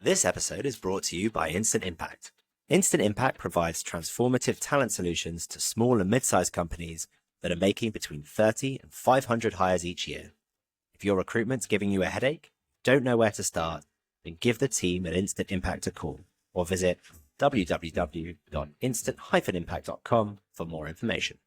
This episode is brought to you by Instant Impact. Instant Impact provides transformative talent solutions to small and mid-sized companies that are making between 30 and 500 hires each year. If your recruitment's giving you a headache, don't know where to start, then give the team at Instant Impact a call or visit www.instant-impact.com for more information.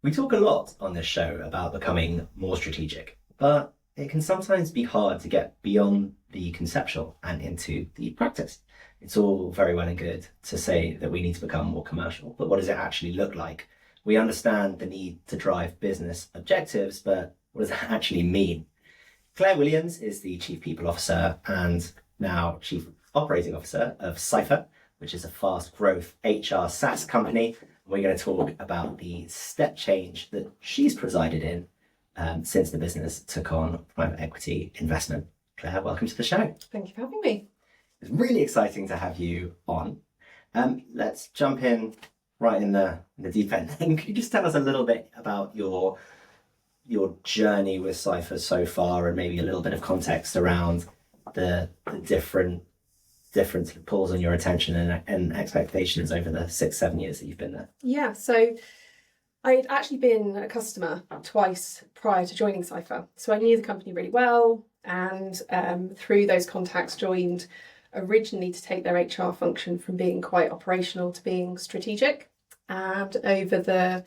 We talk a lot on this show about becoming more strategic, but it can sometimes be hard to get beyond the conceptual and into the practice. It's all very well and good to say that we need to become more commercial, but what does it actually look like? We understand the need to drive business objectives, but what does that actually mean? Claire Williams is the Chief People Officer and now Chief Operating Officer of Ciphr, which is a fast growth HR SaaS company. We're going to talk about the step change that she's presided in since the business took on private equity investment. Claire, welcome to the show. Thank you for having me. It's really exciting to have you on. Let's jump in right in the deep end. And could you just tell us a little bit about your journey with Ciphr so far, and maybe a little bit of context around the different pulls on your attention and expectations over the 6-7 years that you've been there? Yeah, so I'd actually been a customer twice prior to joining Ciphr. So I knew the company really well, and through those contacts joined originally to take their HR function from being quite operational to being strategic. And over the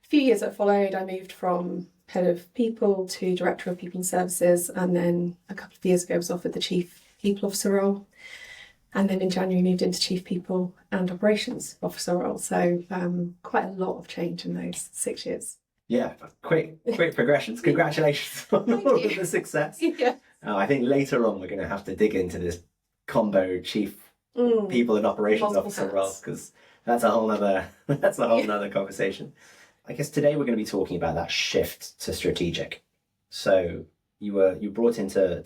few years that followed, I moved from head of people to director of people and services, and then a couple of years ago I was offered the chief people officer role. And then in January moved into chief people and operations officer role. So quite a lot of change in those 6 years. Yeah, quick progressions. Congratulations on all of the success. Yeah. I think later on we're going to have to dig into this combo chief people and operations Multiple officer role, because that's a whole nother conversation. I guess today we're going to be talking about that shift to strategic. So you brought in to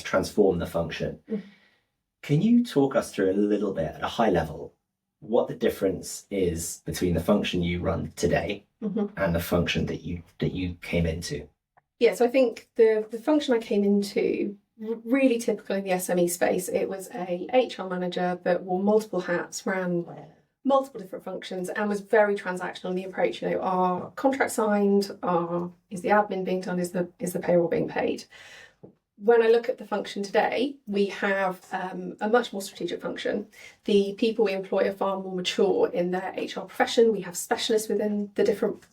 transform the function. Can you talk us through a little bit at a high level what the difference is between the function you run today and the function that you came into? Yeah, so I think the function I came into, really typical in the SME space, it was a HR manager that wore multiple hats, ran multiple different functions, and was very transactional in the approach. Are contracts signed? Is the admin being done? Is the payroll being paid? When I look at the function today, we have a much more strategic function. The people we employ are far more mature in their HR profession. We have specialists within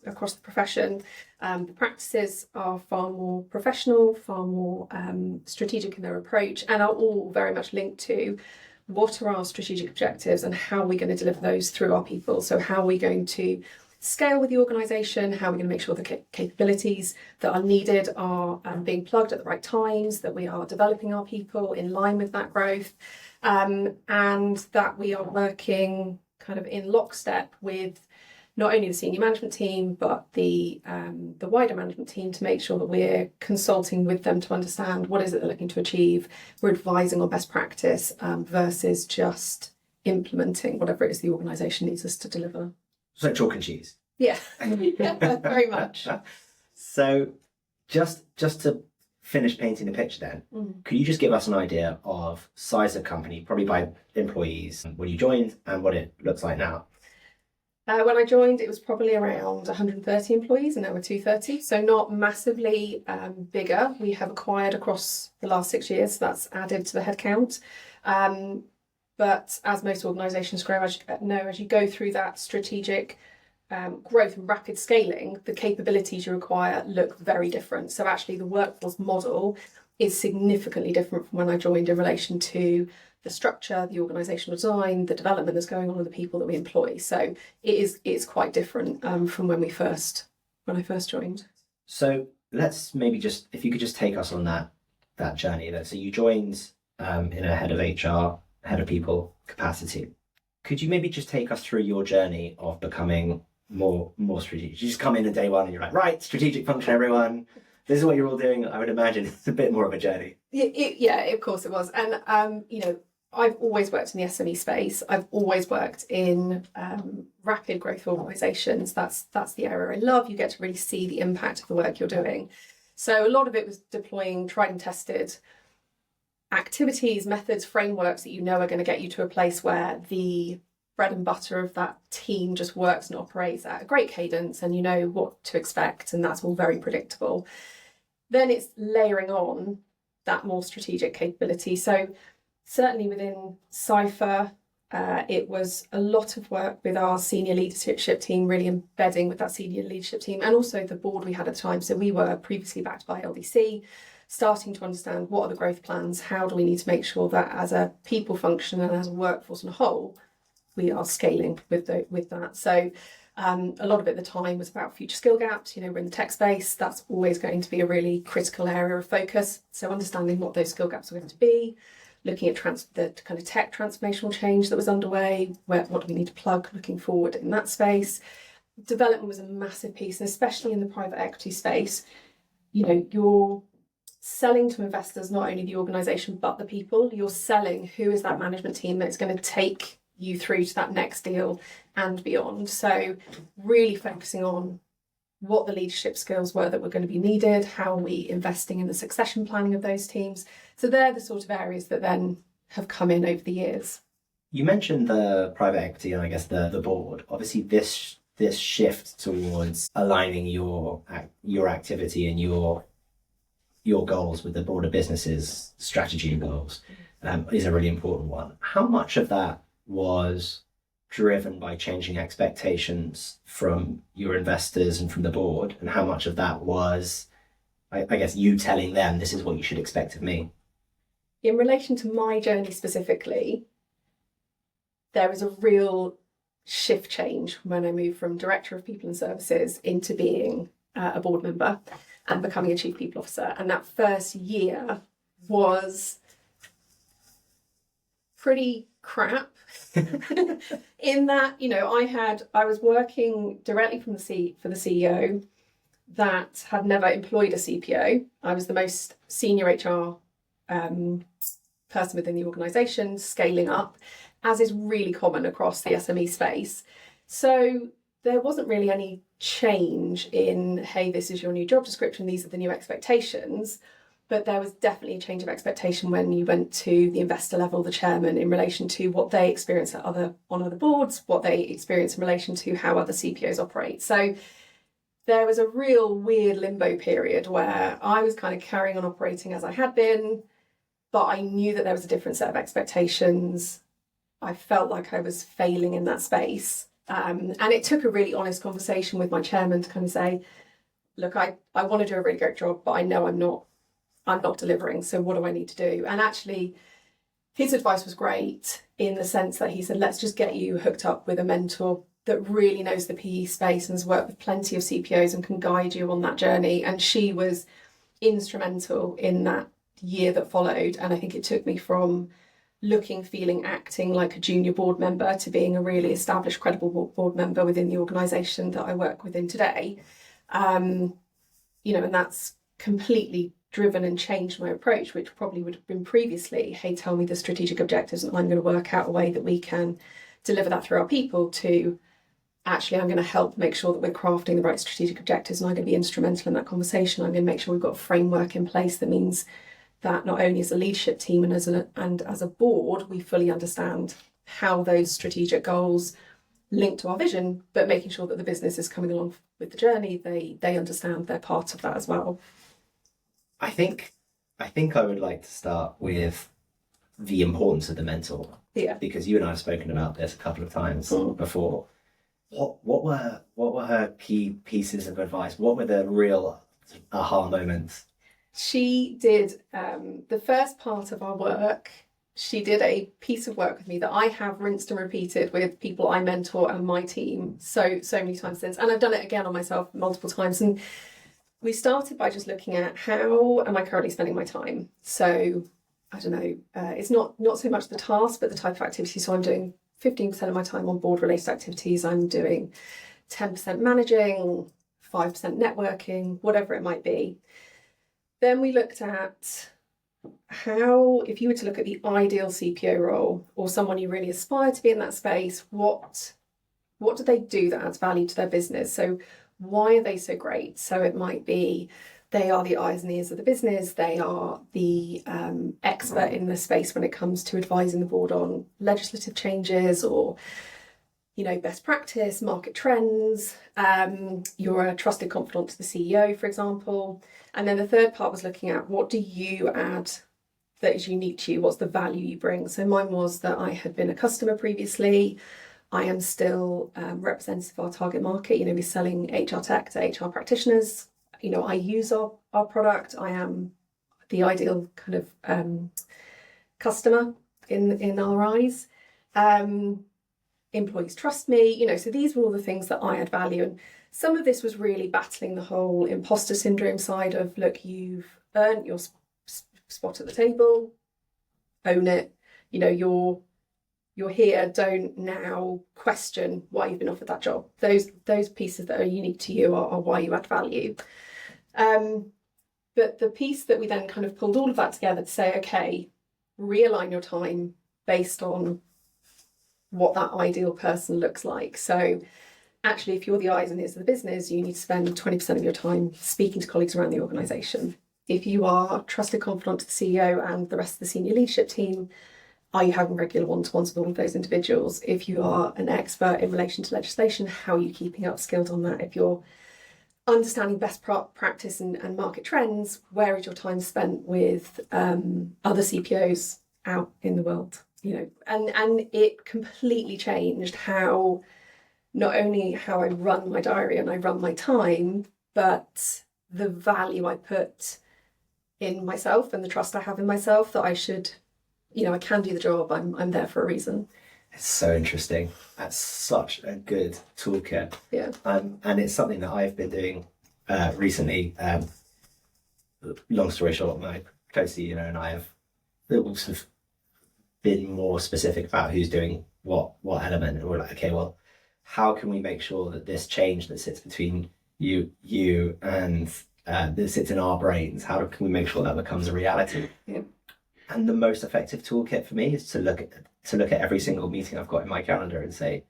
across the profession. The practices are far more professional, far more strategic in their approach, and are all very much linked to what are our strategic objectives and how are we going to deliver those through our people. So how are we going to scale with the organisation, how are we going to make sure the capabilities that are needed are being plugged at the right times, that we are developing our people in line with that growth, and that we are working kind of in lockstep with not only the senior management team, but the wider management team, to make sure that we're consulting with them to understand what is it they're looking to achieve. We're advising on best practice versus just implementing whatever it is the organisation needs us to deliver. So chalk and cheese. Yeah, very much. So just to finish painting the picture then, could you just give us an idea of size of company, probably by employees, when you joined and what it looks like now? When I joined, it was probably around 130 employees, and now we're 230. So not massively bigger. We have acquired across the last 6 years, so that's added to the headcount. But as most organisations grow, as you go through that strategic growth and rapid scaling, the capabilities you require look very different. So actually the workforce model is significantly different from when I joined in relation to the structure, the organisational design, the development that's going on with the people that we employ. So it's quite different from when I first joined. So let's maybe if you could just take us on that journey then. So you joined in a head of HR, head of people capacity. Could you maybe just take us through your journey of becoming more strategic? You just come in on day one and you're like, right, strategic function, everyone. This is what you're all doing. I would imagine it's a bit more of a journey. Yeah, of course it was. And, I've always worked in the SME space. I've always worked in rapid growth organisations. That's the area I love. You get to really see the impact of the work you're doing. So a lot of it was deploying tried and tested activities, methods, frameworks that you know are going to get you to a place where the bread and butter of that team just works and operates at a great cadence and you know what to expect, and that's all very predictable. Then it's layering on that more strategic capability. So certainly within Ciphr, it was a lot of work with our senior leadership team, really embedding with that senior leadership team and also the board we had at the time. So we were previously backed by LDC, starting to understand what are the growth plans, how do we need to make sure that as a people function and as a workforce on a whole, we are scaling with that. So a lot of it at the time was about future skill gaps. You know, we're in the tech space. That's always going to be a really critical area of focus. So understanding what those skill gaps are going to be, looking at the kind of tech transformational change that was underway, what do we need to plug looking forward in that space. Development was a massive piece, and especially in the private equity space, you know, you're selling to investors not only the organisation but the people. You're selling who is that management team that's going to take you through to that next deal and beyond. So really focusing on what the leadership skills were that were going to be needed, how are we investing in the succession planning of those teams. So they're the sort of areas that then have come in over the years. You mentioned the private equity and I guess the board. Obviously this shift towards aligning your activity and your goals with the broader business's strategy and goals is a really important one. How much of that was driven by changing expectations from your investors and from the board, and how much of that was, I guess, you telling them this is what you should expect of me? In relation to my journey specifically, there was a real shift change when I moved from Director of People and Services into being a board member and becoming a Chief People Officer. And that first year was pretty crap in that, you know, I was working directly for the CEO that had never employed a CPO. I was the most senior HR person within the organisation, scaling up, as is really common across the SME space. So there wasn't really any change in, hey, this is your new job description, these are the new expectations. But there was definitely a change of expectation when you went to the investor level, the chairman, in relation to what they experience on other boards, what they experience in relation to how other CPOs operate. So there was a real weird limbo period where I was kind of carrying on operating as I had been, but I knew that there was a different set of expectations. I felt like I was failing in that space. And it took a really honest conversation with my chairman to kind of say, look, I want to do a really great job, but I know I'm not delivering, so what do I need to do? And actually, his advice was great in the sense that he said, let's just get you hooked up with a mentor that really knows the PE space and has worked with plenty of CPOs and can guide you on that journey. And she was instrumental in that year that followed. And I think it took me from looking, feeling, acting like a junior board member to being a really established, credible board member within the organisation that I work within today. And that's completely driven and changed my approach, which probably would have been previously, hey, tell me the strategic objectives and I'm going to work out a way that we can deliver that through our people, to actually I'm going to help make sure that we're crafting the right strategic objectives and I'm going to be instrumental in that conversation. I'm going to make sure we've got a framework in place that means that not only as a leadership team and as a board, we fully understand how those strategic goals link to our vision, but making sure that the business is coming along with the journey, they understand they're part of that as well. I think I would like to start with the importance of the mentor. Yeah. Because you and I have spoken about this a couple of times before. What were her key pieces of advice? What were the real aha moments? She did the first part of our work. She did a piece of work with me that I have rinsed and repeated with people I mentor and my team so many times since. And I've done it again on myself multiple times. And we started by just looking at how am I currently spending my time? So, I don't know, it's not so much the task, but the type of activity. So I'm doing 15% of my time on board-related activities. I'm doing 10% managing, 5% networking, whatever it might be. Then we looked at how, if you were to look at the ideal CPO role or someone you really aspire to be in that space, what do they do that adds value to their business? So why are they so great? So it might be, They are the eyes and ears of the business. They are the expert in the space when it comes to advising the board on legislative changes or, best practice, market trends. You're a trusted confidant to the CEO, for example. And then the third part was looking at what do you add that is unique to you? What's the value you bring? So mine was that I had been a customer previously. I am still representative of our target market. We're selling HR tech to HR practitioners. I use our product. I am the ideal kind of customer in our eyes. Employees trust me, so these were all the things that I add value. And some of this was really battling the whole imposter syndrome side of, look, you've earned your spot at the table, own it, you're here, don't now question why you've been offered that job. Those pieces that are unique to you are why you add value. But the piece that we then kind of pulled all of that together to say, okay, realign your time based on what that ideal person looks like. So actually, if you're the eyes and ears of the business, you need to spend 20% of your time speaking to colleagues around the organisation. If you are trusted confidant to the CEO and the rest of the senior leadership team, are you having regular one-to-ones with all of those individuals? If you are an expert in relation to legislation, how are you keeping upskilled on that? If you're understanding best practice and market trends, where is your time spent with other CPOs out in the world? And it completely changed how, not only how I run my diary and I run my time, but the value I put in myself and the trust I have in myself that I should, I can do the job. I'm there for a reason. It's so interesting. That's such a good toolkit. Yeah. And it's something that I've been doing recently. Long story short, my co-CEO and I have sort of been more specific about who's doing what element, and we're like, okay, well, how can we make sure that this change that sits between you and that sits in our brains, how can we make sure that becomes a reality? Yeah. And the most effective toolkit for me is to look at every single meeting I've got in my calendar and say,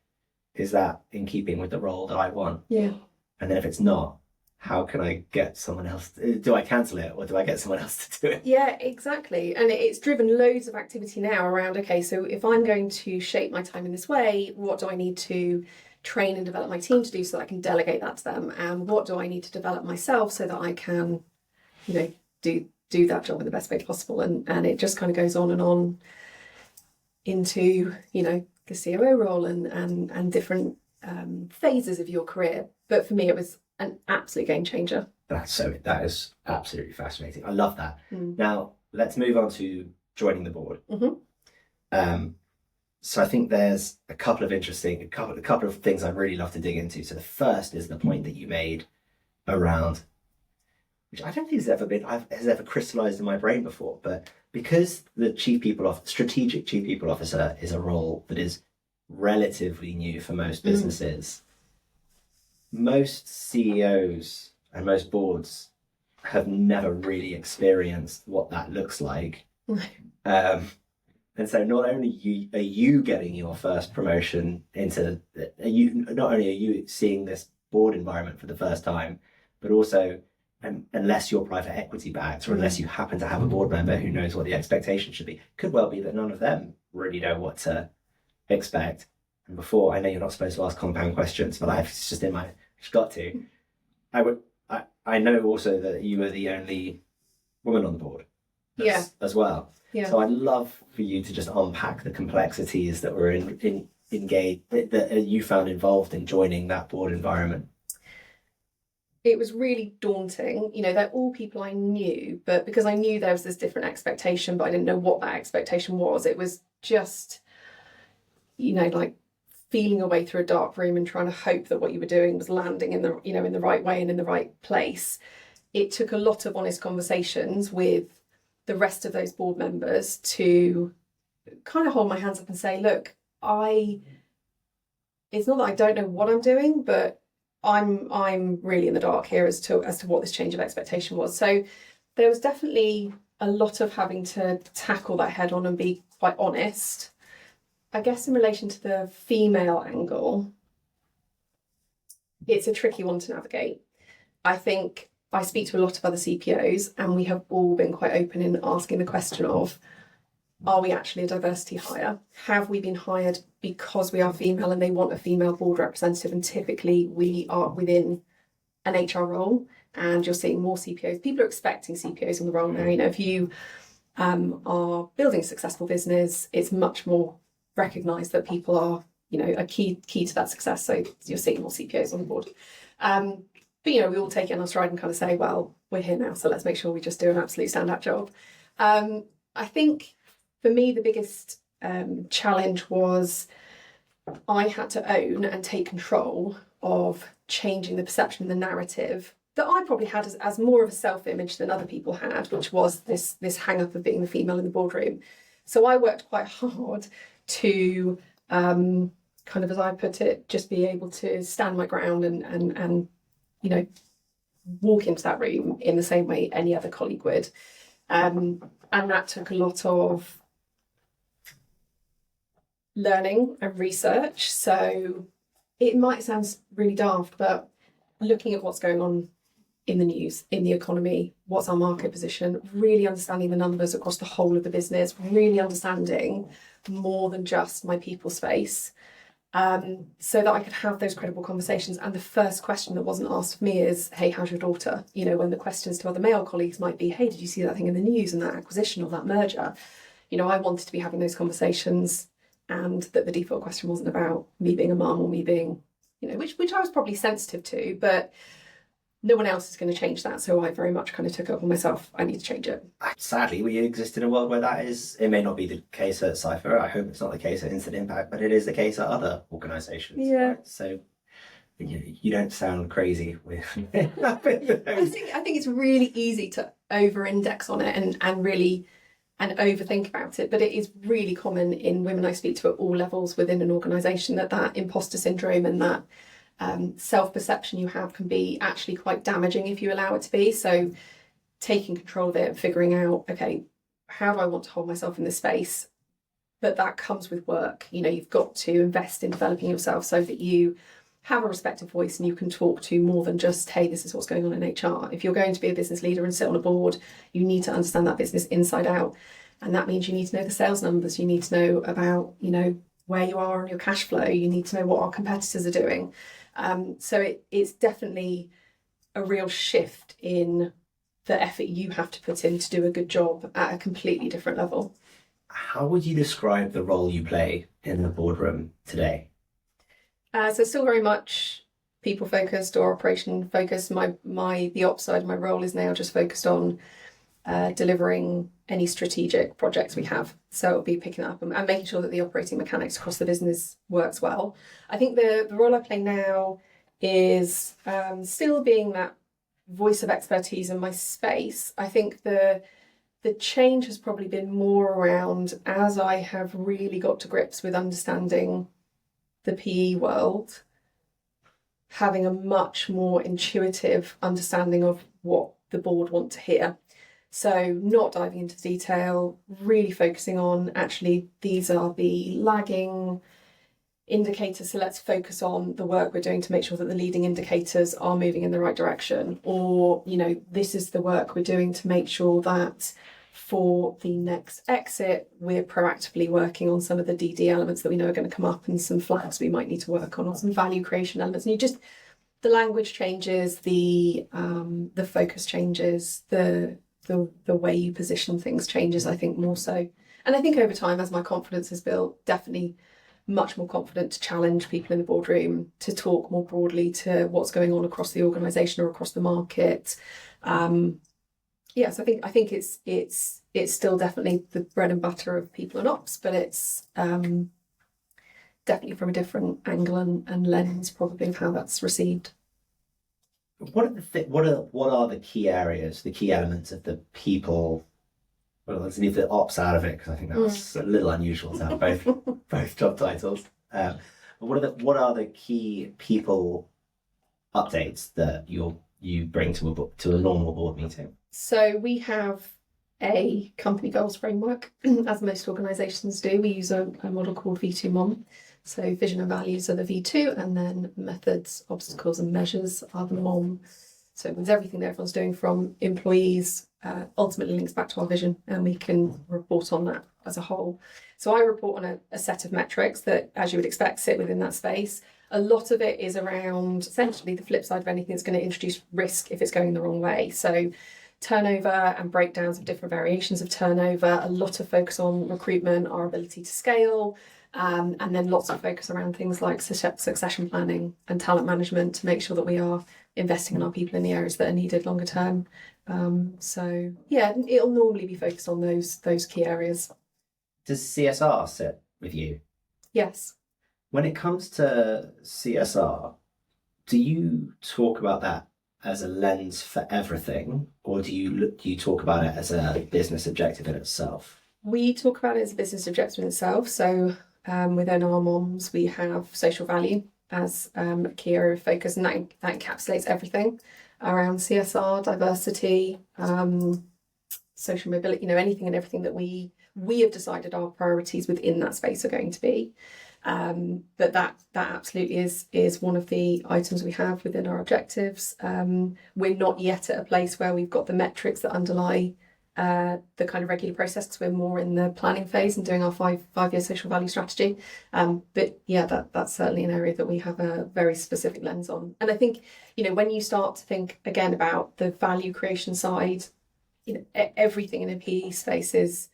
is that in keeping with the role that I want? Yeah. And then if it's not, how can I get someone else? Do I cancel it or do I get someone else to do it? Yeah, exactly. And it's driven loads of activity now around, okay, so if I'm going to shape my time in this way, what do I need to train and develop my team to do so that I can delegate that to them? And what do I need to develop myself so that I can, do that job in the best way possible? And it just kind of goes on and on into, the COO role and different phases of your career. But for me, it was an absolute game changer. That is absolutely fascinating. I love that. Now let's move on to joining the board. So I think there's a couple of things I'd really love to dig into. So the first is the point that you made around, which I don't think has ever crystallized in my brain before, but because the strategic chief people officer is a role that is relatively new for most businesses, most CEOs and most boards have never really experienced what that looks like. And so not only are you getting your first promotion not only are you seeing this board environment for the first time, but also unless you're private equity backed or unless you happen to have a board member who knows what the expectation should be, could well be that none of them really know what to expect. And before, I know you're not supposed to ask compound questions, but it's just got to. I know also that you were the only woman on the board as well. Yeah. So I'd love for you to just unpack the complexities that were engaged that you found involved in joining that board environment. It was really daunting. They're all people I knew, but because I knew there was this different expectation, but I didn't know what that expectation was. It was just, like feeling a way through a dark room and trying to hope that what you were doing was landing in the, in the right way and in the right place. It took a lot of honest conversations with the rest of those board members to kind of hold my hands up and say, look, it's not that I don't know what I'm doing, but I'm really in the dark here as to what this change of expectation was. So there was definitely a lot of having to tackle that head on and be quite honest. I guess in relation to the female angle, it's a tricky one to navigate. I think I speak to a lot of other CPOs, and we have all been quite open in asking the question of, are we actually a diversity hire? Have we been hired because we are female and they want a female board representative? And typically we are within an HR role, and you're seeing more CPOs. People are expecting CPOs in the role now. You know, if you are building a successful business, it's much more recognised that people are, you know, a key to that success. So you're seeing more CPOs on the board. But, you know, we all take it on our stride and kind of say, well, we're here now, so let's make sure we just do an absolute standout job. I think for me, the biggest challenge was I had to own and take control of changing the perception and the narrative that I probably had as more of a self-image than other people had, which was this hang-up of being the female in the boardroom. So I worked quite hard to kind of, as I put it, just be able to stand my ground and you know, walk into that room in the same way any other colleague would. And that took a lot of learning and research. So it might sound really daft, but looking at what's going on in the news, in the economy, what's our market position, really understanding the numbers across the whole of the business, really understanding more than just my people space, so that I could have those credible conversations. And the first question that wasn't asked of me is, hey, how's your daughter? You know, when the questions to other male colleagues might be, hey, did you see that thing in the news and that acquisition or that merger? You know, I wanted to be having those conversations, and that the default question wasn't about me being a mum or me being, you know, which I was probably sensitive to, but no one else is going to change that. So I very much kind of took it upon myself. I need to change it. Sadly, we exist in a world where that is, it may not be the case at Ciphr. I hope it's not the case at Instant Impact, but it is the case at other organisations. Yeah. Right? So you don't sound crazy with I think it's really easy to over-index on it and really overthink about it, but it is really common in women I speak to at all levels within an organisation that imposter syndrome and that self-perception you have can be actually quite damaging if you allow it to be. So taking control of it, figuring out, okay, how do I want to hold myself in this space? But that comes with work. You know, you've got to invest in developing yourself so that you have a respective voice and you can talk to more than just, hey, this is what's going on in HR. If you're going to be a business leader and sit on a board, you need to understand that business inside out. And that means you need to know the sales numbers. You need to know about, you know, where you are on your cash flow. You need to know what our competitors are doing. So it's definitely a real shift in the effort you have to put in to do a good job at a completely different level. How would you describe the role you play in the boardroom today? So still very much people focused or operation focused. The ops side of my role is now just focused on delivering any strategic projects we have. So it'll be picking that up and making sure that the operating mechanics across the business works well. I think the role I play now is still being that voice of expertise in my space. I think the change has probably been more around, as I have really got to grips with understanding the PE world, having a much more intuitive understanding of what the board want to hear. So not diving into detail, really focusing on, actually, these are the lagging indicators, so let's focus on the work we're doing to make sure that the leading indicators are moving in the right direction. Or, you know, this is the work we're doing to make sure that for the next exit, we're proactively working on some of the DD elements that we know are going to come up and some flags we might need to work on, or some value creation elements. And the language changes, the focus changes, the way you position things changes, I think, more so. And I think over time, as my confidence has built, definitely much more confident to challenge people in the boardroom, to talk more broadly to what's going on across the organisation or across the market. Yes, I think it's still definitely the bread and butter of people and ops, but it's definitely from a different angle and lens, probably, of how that's received. What are the key areas, the key elements of the people? Well, let's leave the ops out of it because I think that's a little unusual to have both job titles. But what are the key people updates that you bring to a normal board meeting? So we have a company goals framework, as most organisations do. We use a model called V2 MOM. So vision and values are the V2, and then methods, obstacles and measures are the MOM. So with everything that everyone's doing from employees, ultimately links back to our vision, and we can report on that as a whole. So I report on a set of metrics that, as you would expect, sit within that space. A lot of it is around essentially the flip side of anything that's going to introduce risk if it's going the wrong way. So turnover and breakdowns of different variations of turnover, a lot of focus on recruitment, our ability to scale, and then lots of focus around things like succession planning and talent management to make sure that we are investing in our people in the areas that are needed longer term. So yeah, it'll normally be focused on those key areas. Does CSR sit with you? Yes. When it comes to CSR, do you talk about that as a lens for everything, or do you talk about it as a business objective in itself? We talk about it as a business objective in itself. So within our MOMs, we have social value as a key area of focus, and that encapsulates everything around CSR, diversity, social mobility, anything and everything that we have decided our priorities within that space are going to be. But that absolutely is one of the items we have within our objectives. We're not yet at a place where we've got the metrics that underlie the kind of regular process, because we're more in the planning phase and doing our five-year social value strategy. But yeah, that's certainly an area that we have a very specific lens on. And I think, when you start to think again about the value creation side, everything in a PE space is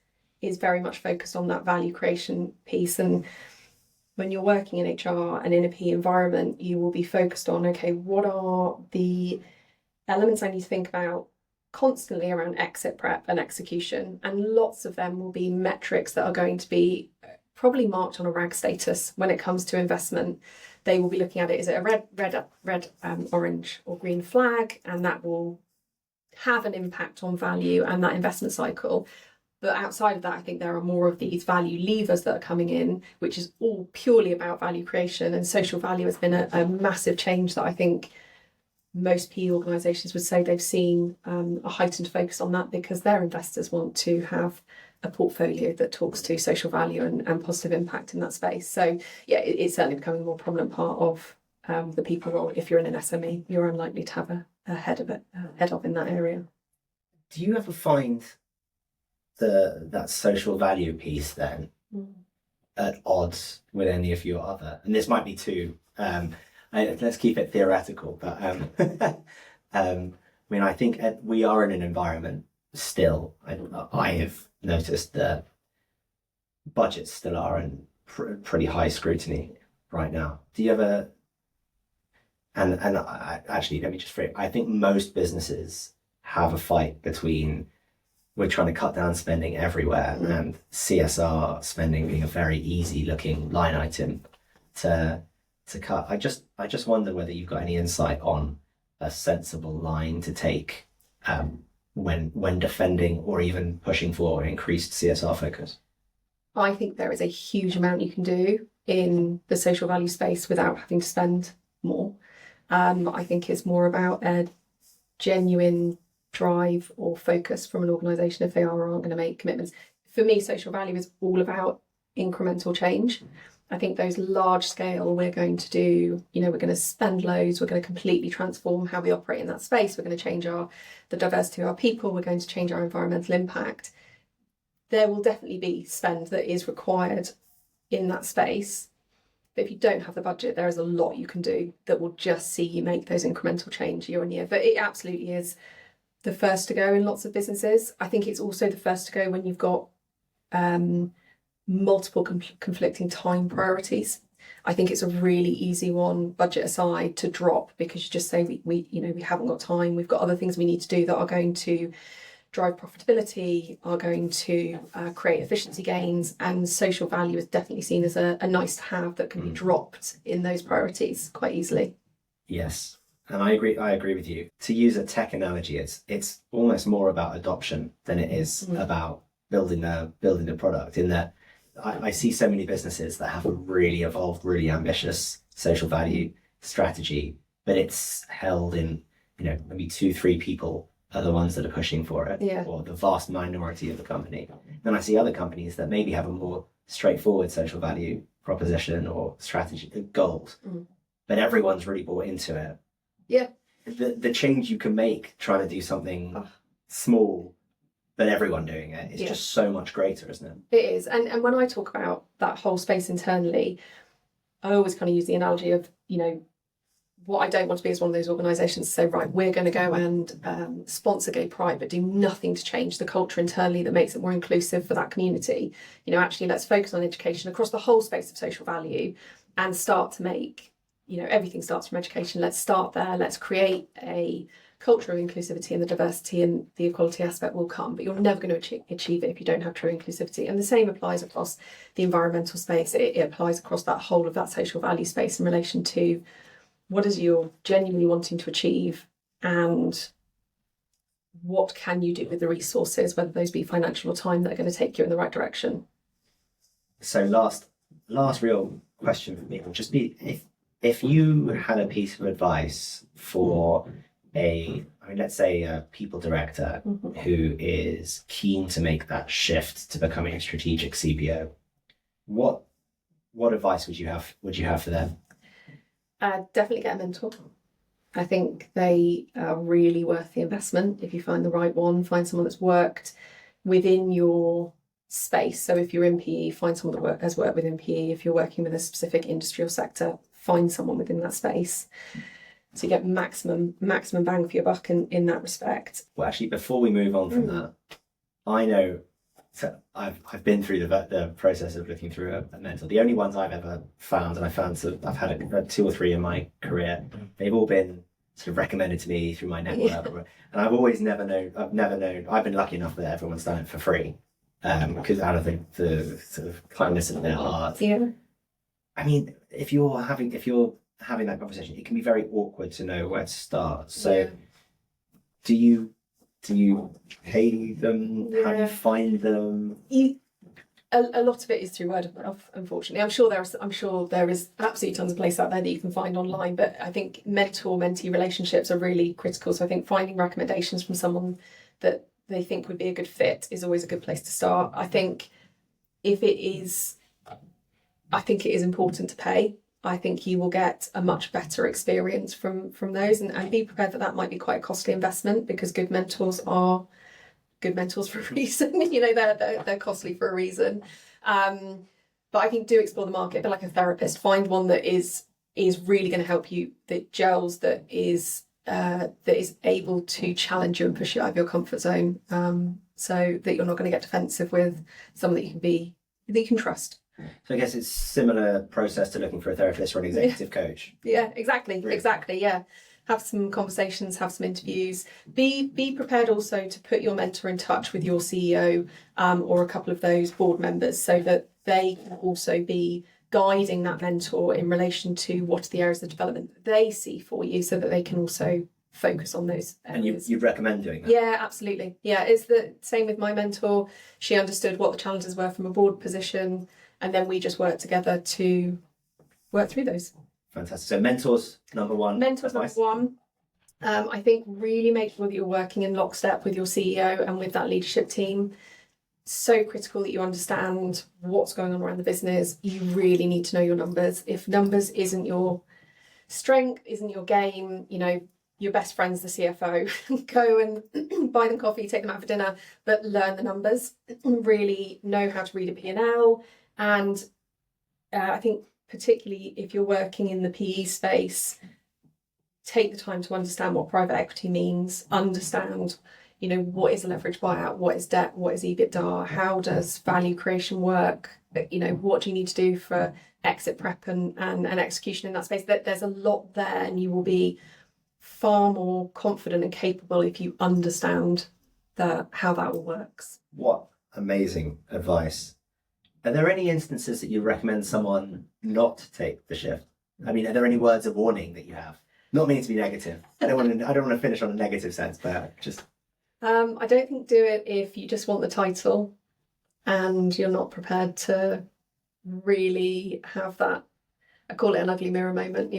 very much focused on that value creation piece. And when you're working in HR and in a PE environment, you will be focused on, okay, what are the elements I need to think about constantly around exit prep and execution? And lots of them will be metrics that are going to be probably marked on a RAG status when it comes to investment. They will be looking at it, is it a red, orange or green flag? And that will have an impact on value and that investment cycle. But outside of that, I think there are more of these value levers that are coming in, which is all purely about value creation. And social value has been a massive change that I think most PE organisations would say they've seen a heightened focus on that, because their investors want to have a portfolio that talks to social value and positive impact in that space. So yeah, it's certainly becoming a more prominent part of the people role. If you're in an SME, you're unlikely to have a head of in that area. Do you ever find that social value piece then at odds with any of your other? And this might be too. Let's keep it theoretical, but I think we are in an environment still. I have noticed that budgets still are in pretty high scrutiny right now. Do you ever? And actually, let me just phrase. I think most businesses have a fight between we're trying to cut down spending everywhere and CSR spending being a very easy looking line item to cut. I just wonder whether you've got any insight on a sensible line to take when defending or even pushing for increased CSR focus. I think there is a huge amount you can do in the social value space without having to spend more. I think it's more about a genuine drive or focus from an organisation if they are or aren't going to make commitments. For me, social value is all about incremental change. I think those large scale, we're going to do, we're going to spend loads, we're going to completely transform how we operate in that space, we're going to change the diversity of our people, we're going to change our environmental impact. There will definitely be spend that is required in that space. But if you don't have the budget, there is a lot you can do that will just see you make those incremental change year on year. But it absolutely is the first to go in lots of businesses. I think it's also the first to go when you've got multiple conflicting time priorities. I think it's a really easy one, budget aside, to drop, because you just say we haven't got time. We've got other things we need to do that are going to drive profitability, are going to create efficiency gains, and social value is definitely seen as a nice to have that can be dropped in those priorities quite easily. Yes. And I agree with you. To use a tech analogy, it's almost more about adoption than it is about building a product. In that I see so many businesses that have a really evolved, really ambitious social value strategy, but it's held in, maybe 2-3 people are the ones that are pushing for it, or the vast minority of the company. Then I see other companies that maybe have a more straightforward social value proposition or strategy goals, but everyone's really bought into it. Yeah. the change you can make trying to do something small than everyone doing it is just so much greater, isn't it? It is. And when I talk about that whole space internally, I always kind of use the analogy of, what I don't want to be is one of those organisations to say, right, we're going to go and sponsor gay pride, but do nothing to change the culture internally that makes it more inclusive for that community. Actually, let's focus on education across the whole space of social value and start to make, everything starts from education. Let's start there. Let's create a culture of inclusivity, and the diversity and the equality aspect will come, but you're never going to achieve it if you don't have true inclusivity. And the same applies across the environmental space. It applies across that whole of that social value space in relation to what is you're genuinely wanting to achieve, and what can you do with the resources, whether those be financial or time, that are going to take you in the right direction. So last real question for me would just be, if you had a piece of advice for let's say a people director who is keen to make that shift to becoming a strategic CPO, what advice would you have for them? Definitely get a mentor. I think they are really worth the investment if you find the right one. Find someone that's worked within your space. So if you're in PE, find someone that has worked within PE. If you're working with a specific industry or sector, find someone within that space to get maximum bang for your buck in that respect. Well, actually, before we move on from that, I know. So I've been through the process of looking through a mentor. The only ones I've ever found, and I've had 2 or 3 in my career, they've all been sort of recommended to me through my network, and I've been lucky enough that everyone's done it for free, because out of the sort of kindness of their heart. Yeah. I mean, if you're having that conversation, it can be very awkward to know where to start. So, do you pay them? Yeah. How do you find them? A lot of it is through word of mouth, unfortunately. I'm sure there is absolutely tons of places out there that you can find online, but I think mentor-mentee relationships are really critical. So I think finding recommendations from someone that they think would be a good fit is always a good place to start. I think it is important to pay. I think you will get a much better experience from those, and be prepared that might be quite a costly investment, because good mentors are good mentors for a reason. They're costly for a reason. But I think do explore the market, but like a therapist, find one that is really going to help you, that gels, that is able to challenge you and push you out of your comfort zone, so that you're not going to get defensive with someone that you can trust. So I guess it's similar process to looking for a therapist or an executive coach. Yeah, exactly. Really? Exactly. Yeah. Have some conversations, have some interviews. Be prepared also to put your mentor in touch with your CEO, or a couple of those board members, so that they can also be guiding that mentor in relation to what are the areas of development that they see for you, so that they can also focus on those areas. And you'd recommend doing that? Yeah, absolutely. Yeah, it's the same with my mentor. She understood what the challenges were from a board position, and then we just worked together to work through those. Fantastic. So mentors, number one. Mentors, number one. I think really make sure that you're working in lockstep with your CEO and with that leadership team. So critical that you understand what's going on around the business. You really need to know your numbers. If numbers isn't your strength, isn't your game, your best friend's the CFO. Go and buy them coffee, take them out for dinner, but learn the numbers. Really know how to read a P&L. And I think particularly if you're working in the PE space, take the time to understand what private equity means, understand, what is a leverage buyout, what is debt, what is EBITDA, how does value creation work, what do you need to do for exit prep and execution in that space. There's a lot there, and you will be far more confident and capable if you understand how that all works. What amazing advice. Are there any instances that you recommend someone not to take the shift? I mean, are there any words of warning that you have? Not meaning to be negative. I don't want to finish on a negative sense, but just. I don't think do it if you just want the title and you're not prepared to really have that. I call it an ugly mirror moment.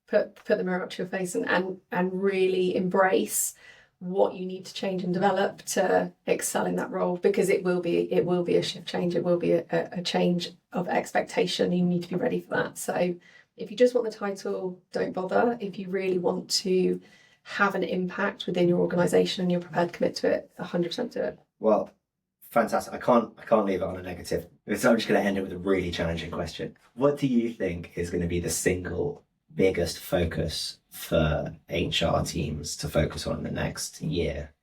Put the mirror up to your face and really embrace what you need to change and develop to excel in that role, because it will be a shift change. It will be a change of expectation. You need to be ready for that. So if you just want the title, don't bother. If you really want to have an impact within your organisation and you're prepared to commit to it, 100% do it. Well, fantastic. I can't leave it on a negative. So I'm just going to end it with a really challenging question. What do you think is going to be the single biggest focus for HR teams to focus on in the next year?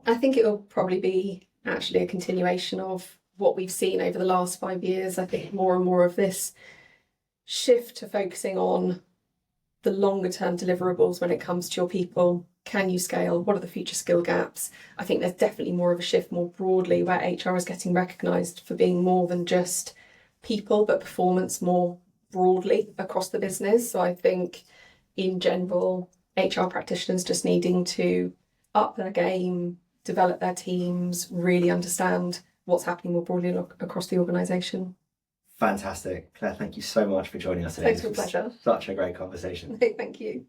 I think it will probably be actually a continuation of what we've seen over the last 5 years. I think more and more of this shift to focusing on the longer term deliverables when it comes to your people. Can you scale? What are the future skill gaps? I think there's definitely more of a shift more broadly where HR is getting recognised for being more than just people, but performance more broadly across the business. So I think in general, HR practitioners just needing to up their game, develop their teams, really understand what's happening more broadly across the organisation. Fantastic. Claire, thank you so much for joining us today. Thanks, my pleasure. Such a great conversation. Thank you.